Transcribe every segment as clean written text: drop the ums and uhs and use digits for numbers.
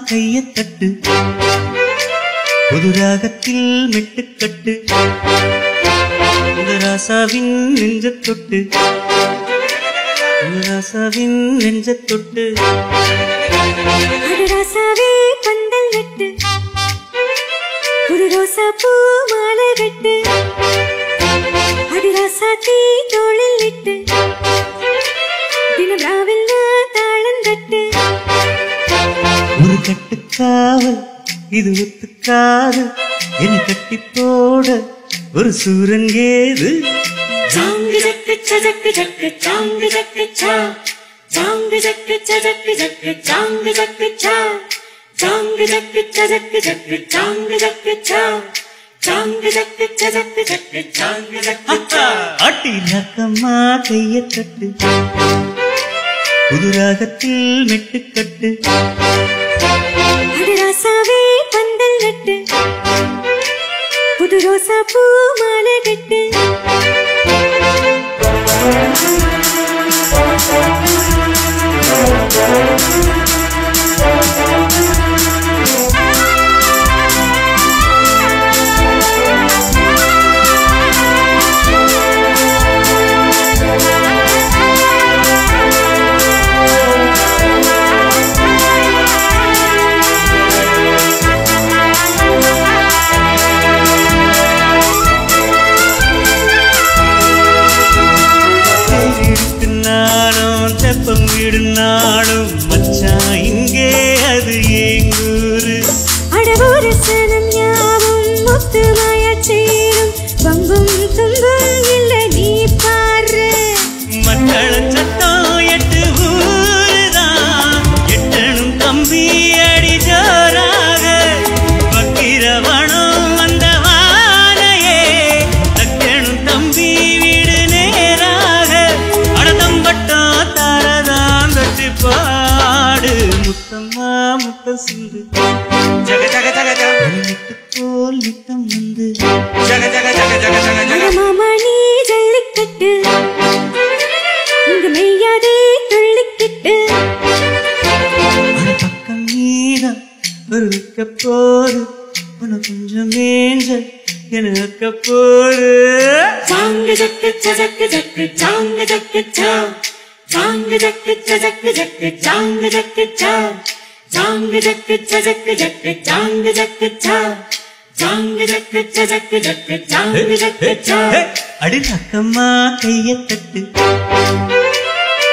கைய தட்டு புது ராகத்தில் மெட்டுக்கட்டு ராசாவின் நெஞ்ச தொட்டு ராசாவின் நெஞ்ச தொட்டு ராசாவே பந்தல் நட்டு புது ரோசா பூ மாலை கட்டு அடி ராசாத்தி தோளில் இட்டு தினம் ராவில் தாளம் தட்டு ஒரு கட்டுக்காவல் இது ஒத்துக்காது என்னை கட்டி போட ஒரு சூரன் ஏது ஜாங்கு ஜக்கு சஜக்கு ஜக்கு ஜாங்கு ஜக்கு சா ஜாங்கு ஜக்கு சஜக்கு ஜக்கு ஜாங்கு ஜக்கு சா ஜாங்கு ஜக்கு சஜக்கு ஜக்கு ஜாங்கு ஜக்கு சா ஜாங்கு ஜக்கு சஜக்கு ஜக்கு ஜாங்கு ஜக்கு சா அடி நக்கம்மா கைய தட்டு புது ராகத்தில் மெட்டுக்கட்டு அடி ராசாவே பந்தல் நட்டு புது ரோசா பூ மாலை கட்டு நாடும் மச்சான் இங்கே அது எங்கூரு அடவூரு சனம் யாவும் முத்துமாய சேரும் பங்கும் துன்பும் இல்லை நீ பாரு மத்தள சட்டம் எட்டு ஊருதான் எட்டனும் தம்பி அடி ஜோராக பக்கிரவனும் வந்த வானையே தக்கனும் தம்பி வீடு நேராக அடதம்பட்டோ தாரதான் தொட்டு பாடு முத்தம்மா முத்தம் சிந்து ஜக ஜக ஜக ஜக போல் நித்தம் வந்து ஜக ஜக ஜக ஜக ஜக மாமா நீ ஜல்லிக்கட்டு இங்க மெய்யாதே துள்ளிக்கிட்டு பக்கம் நீதான் ஒரு விக்க போது உன கொஞ்சம் மேஞ்ச எனக்கு போது ஜாங்கு ஜக்கு சஜக்கு ஜக்கு ஜாங்கு ஜக்கு சா ஜாங்கு ஜக்கு சஜக்கு ஜக்கு ஜாங்கு ஜக்கு சா ஜாங்கு ஜக்கு சஜக்கு ஜக்கு ஜாங்கு ஜக்கு சா ஜாங்கு ஜக்கு சஜக்கு ஜக்கு ஜாங்கு ஜக்கு சா அடி நக்கம்மா கைய தட்டு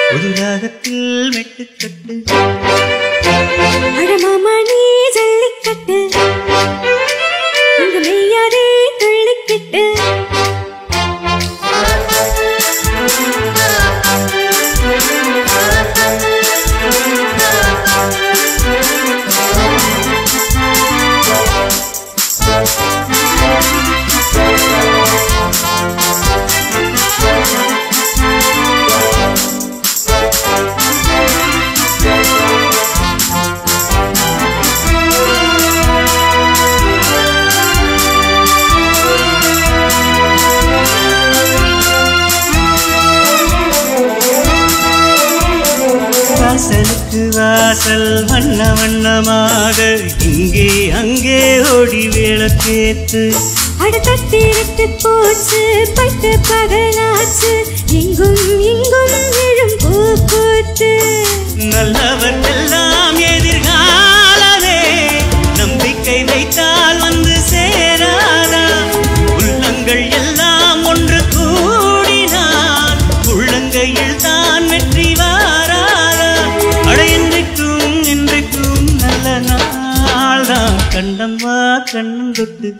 புது ராகத்தில் மெட்டுக்கட்டு அட மாமா நீ ஜல்லிக்கட்டு இங்க மெய்யாதே துள்ளிக்கிட்டு வாசலுக்கு வாசல் வண்ண வண்ணமாக இங்கே அங்கே ஓடி விளக்கேத்து அட தட்டிட்டு போச்சு பட்டு பகலாச்சு இங்கும் இங்கும் விழும் பூ பூத்து நல்லவர்க்கெல்லாம் எதிர்காலமே நம்பிக்கை வைத்தால் வந்து சேராதா உள்ளங்கள் எல்லாம் ஒன்று கூடினால் உள்ளங்கையில் தான் வெற்றி வாராதா அட இன்றைக்கும் இன்றைக்கும் நல்ல நாள் தான் கண்டம்மா கண்ணம் தொட்டு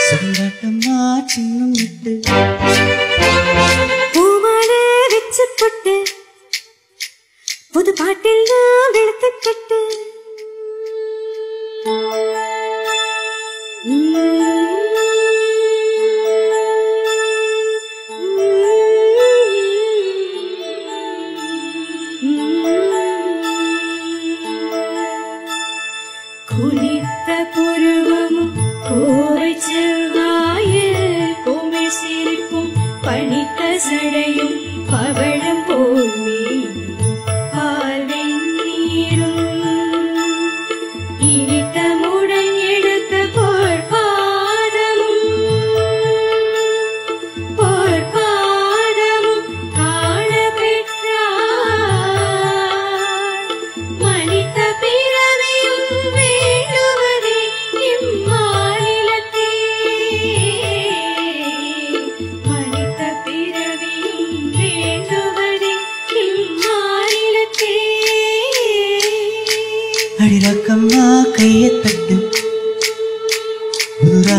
சொல்லாட்டம்மா சின்னம் விட்டு பூமாலை வச்சு போட்டு புது பாட்டில் நான் வெளுத்துக்கட்டு குளித்த புருவமும் கோவை செவ்வாயில் கோமில் சிரிப்பும் பனித்த சடையும் பவழம் போல் பால் வெந்நீரும்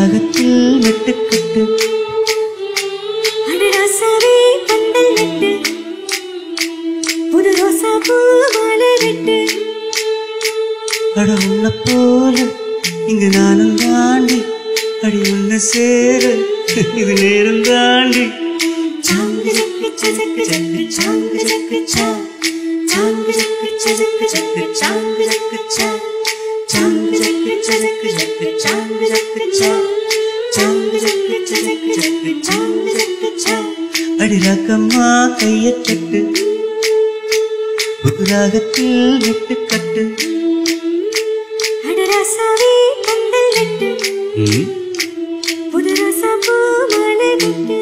ராகத்தில் மெட்டுக்கட்டு அடராசாவே பந்தல் நட்டு புது ரோசா பூ மாலை வெட்டு அட உன்ன போல இங்கு நானும் தாண்டி அடி உன்ன சேர இது நேரம் தாண்டி சாங்கு ஜக்கு சஜக்கு ஜக்கு சாங்கு ஜக்கு சா சாங்கு ஜக்கு சஜக்கு ஜக்கு சாங்கு ஜக்கு சா சாங்கு ஜக்கு சஜக்கு ஜக்கு சாங்கு ஜக்கு சா சாங்கு ஜக்கு சஜக்கு ஜக்கு சாங்கு ஜக்கு சா அடி ராக்கம்மா கையை தட்டு புது ராகத்தில் மெட்டுக்கட்டு அடராசாவே பந்தல் நட்டு புது ரோசா பூ மாலை வெட்டு